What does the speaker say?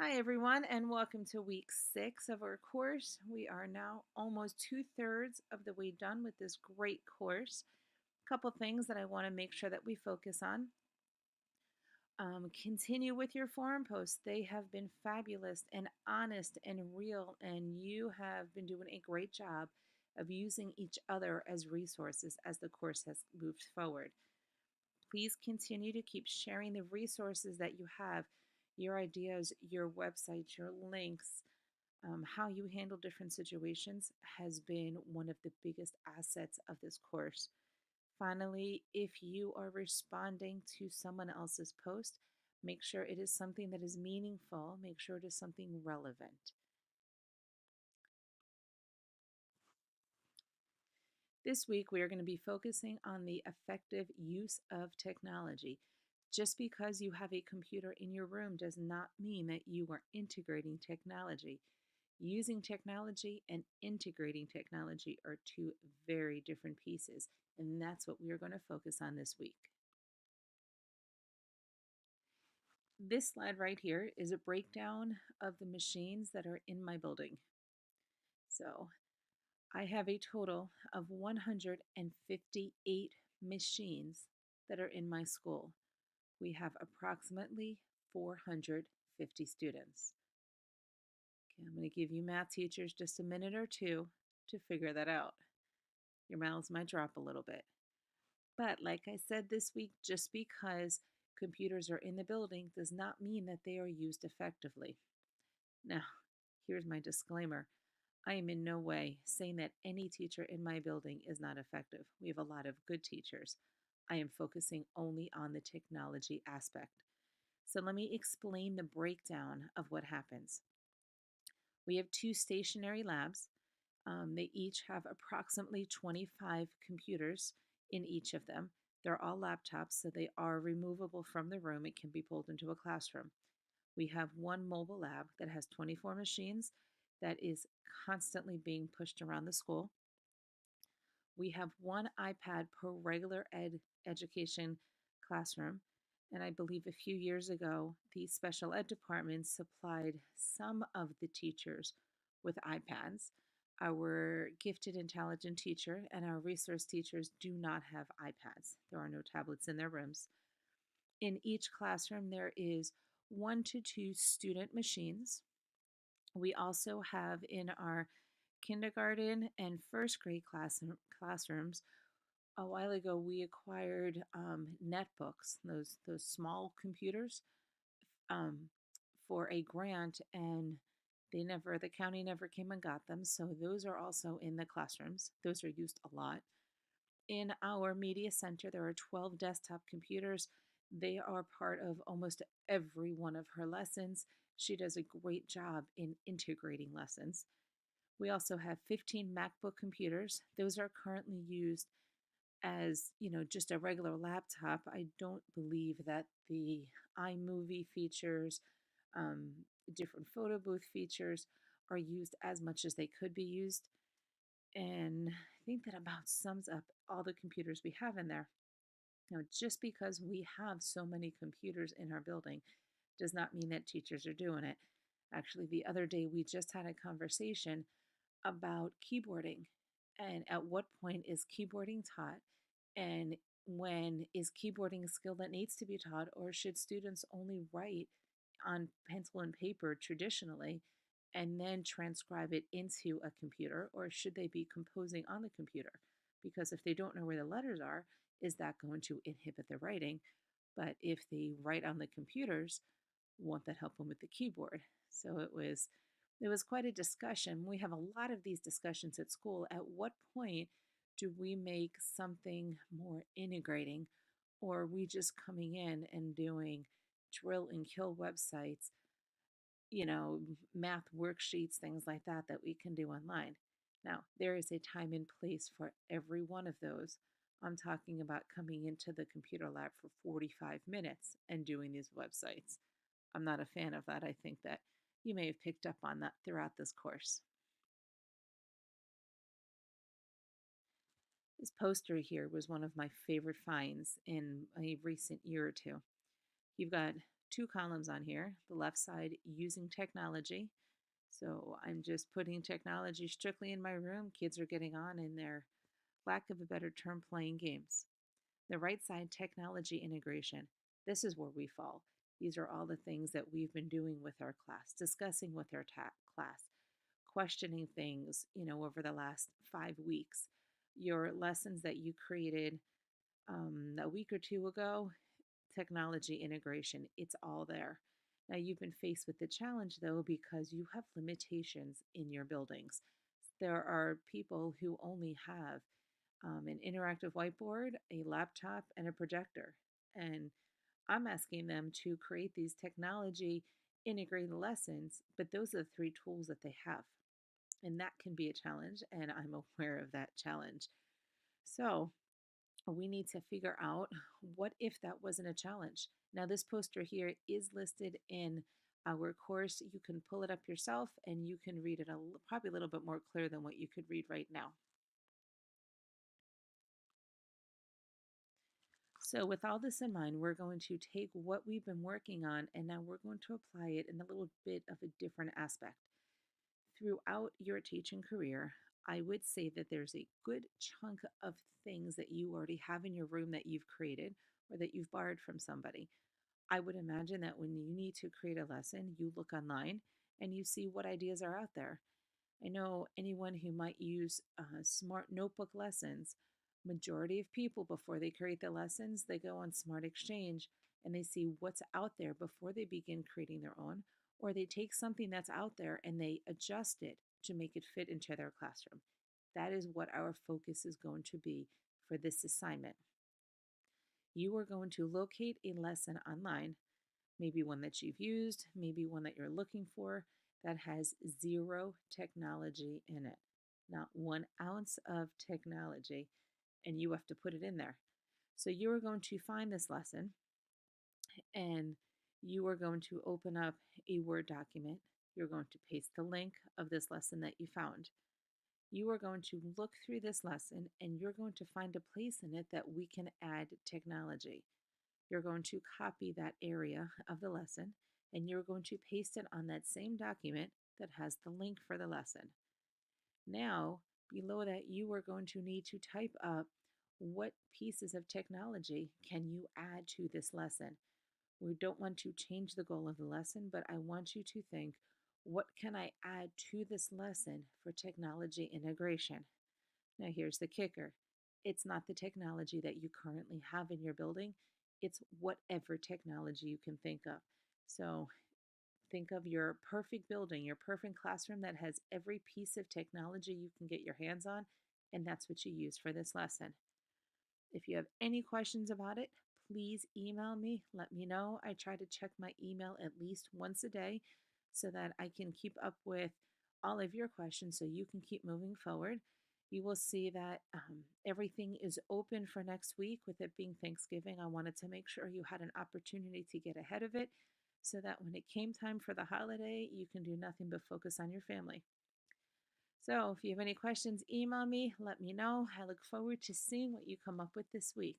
Hi, everyone, and welcome to week 6 of our course. We are now almost two-thirds of the way done with this great course. A couple things that I want to make sure that we focus on. Continue with your forum posts. They have been fabulous and honest and real, and you have been doing a great job of using each other as resources as the course has moved forward. Please continue to keep sharing the resources that you have, your ideas, your websites, your links, how you handle different situations has been one of the biggest assets of this course. Finally, if you are responding to someone else's post, make sure it is something that is meaningful, make sure it is something relevant. This week, we are going to be focusing on the effective use of technology. Just because you have a computer in your room does not mean that you are integrating technology. Using technology and integrating technology are two very different pieces, and that's what we are going to focus on this week. This slide right here is a breakdown of the machines that are in my building. So I have a total of 158 machines that are in my school. We have approximately 450 students. Okay, I'm going to give you math teachers just a minute or two to figure that out. Your mouths might drop a little bit. But like I said this week, just because computers are in the building does not mean that they are used effectively. Now, here's my disclaimer. I am in no way saying that any teacher in my building is not effective. We have a lot of good teachers. I am focusing only on the technology aspect. So let me explain the breakdown of what happens. We have two stationary labs. They each have approximately 25 computers in each of them. They're all laptops, so they are removable from the room. It can be pulled into a classroom. We have one mobile lab that has 24 machines that is constantly being pushed around the school. We have one iPad per regular education classroom. And I believe a few years ago, the special ed department supplied some of the teachers with iPads. Our gifted and talented teacher and our resource teachers do not have iPads. There are no tablets in their rooms. In each classroom, there is 1 to 2 student machines. We also have in our kindergarten and first grade classrooms. A while ago, we acquired netbooks, those small computers, um, for a grant, and the county never came and got them. So those are also in the classrooms. Those are used a lot. In our media center, there are 12 desktop computers. They are part of almost every one of her lessons. She does a great job in integrating lessons. We also have 15 MacBook computers. Those are currently used as, just a regular laptop. I don't believe that the iMovie features, um, different photo booth features are used as much as they could be used. And I think that about sums up all the computers we have in there. Now, just because we have so many computers in our building does not mean that teachers are doing it. Actually, the other day we just had a conversation about keyboarding and at what point is keyboarding taught and when is keyboarding a skill that needs to be taught, or should students only write on pencil and paper traditionally and then transcribe it into a computer, or should they be composing on the computer? Because if they don't know where the letters are, is that going to inhibit their writing? But if they write on the computers, won't that help them with the keyboard? So it was quite a discussion. We have a lot of these discussions at school. At what point do we make something more integrating, or are we just coming in and doing drill and kill websites, math worksheets, things like that that we can do online? Now, there is a time and place for every one of those. I'm talking about coming into the computer lab for 45 minutes and doing these websites. I'm not a fan of that. I think that you may have picked up on that throughout this course. This poster here was one of my favorite finds in a recent year or two. You've got two columns on here. The left side, using technology. So I'm just putting technology strictly in my room. Kids are getting on in their, lack of a better term, playing games. The right side, technology integration. This is where we fall. These are all the things that we've been doing with our class, discussing with our class, questioning things, over the last 5 weeks. Your lessons that you created a week or two ago, technology integration, it's all there. Now, you've been faced with the challenge though because you have limitations in your buildings. There are people who only have an interactive whiteboard, a laptop, and a projector. And I'm asking them to create these technology integrated lessons, but those are the three tools that they have. And that can be a challenge, and I'm aware of that challenge. So we need to figure out, what if that wasn't a challenge? Now, this poster here is listed in our course. You can pull it up yourself and you can read it probably a little bit more clear than what you could read right now. So, with all this in mind, we're going to take what we've been working on and now we're going to apply it in a little bit of a different aspect. Throughout your teaching career, I would say that there's a good chunk of things that you already have in your room that you've created or that you've borrowed from somebody. I would imagine that when you need to create a lesson, you look online and you see what ideas are out there. I know anyone who might use smart notebook lessons, majority of people before they create the lessons, they go on Smart Exchange and they see what's out there before they begin creating their own, or they take something that's out there and they adjust it to make it fit into their classroom. That is what our focus is going to be for this assignment. You are going to locate a lesson online, maybe one that you've used, maybe one that you're looking for, that has zero technology in it. Not 1 ounce of technology, and you have to put it in there. So you are going to find this lesson and you are going to open up a Word document. You're going to paste the link of this lesson that you found. You are going to look through this lesson and you're going to find a place in it that we can add technology. You're going to copy that area of the lesson and you're going to paste it on that same document that has the link for the lesson. Now, below that, you are going to need to type up, what pieces of technology can you add to this lesson? We don't want to change the goal of the lesson, but I want you to think, what can I add to this lesson for technology integration? Now, here's the kicker. It's not the technology that you currently have in your building. It's whatever technology you can think of. So think of your perfect building, your perfect classroom that has every piece of technology you can get your hands on, and that's what you use for this lesson. If you have any questions about it, please email me. Let me know. I try to check my email at least once a day so that I can keep up with all of your questions so you can keep moving forward. You will see that everything is open for next week. With it being Thanksgiving, I wanted to make sure you had an opportunity to get ahead of it so that when it came time for the holiday, you can do nothing but focus on your family. So if you have any questions, email me, let me know. I look forward to seeing what you come up with this week.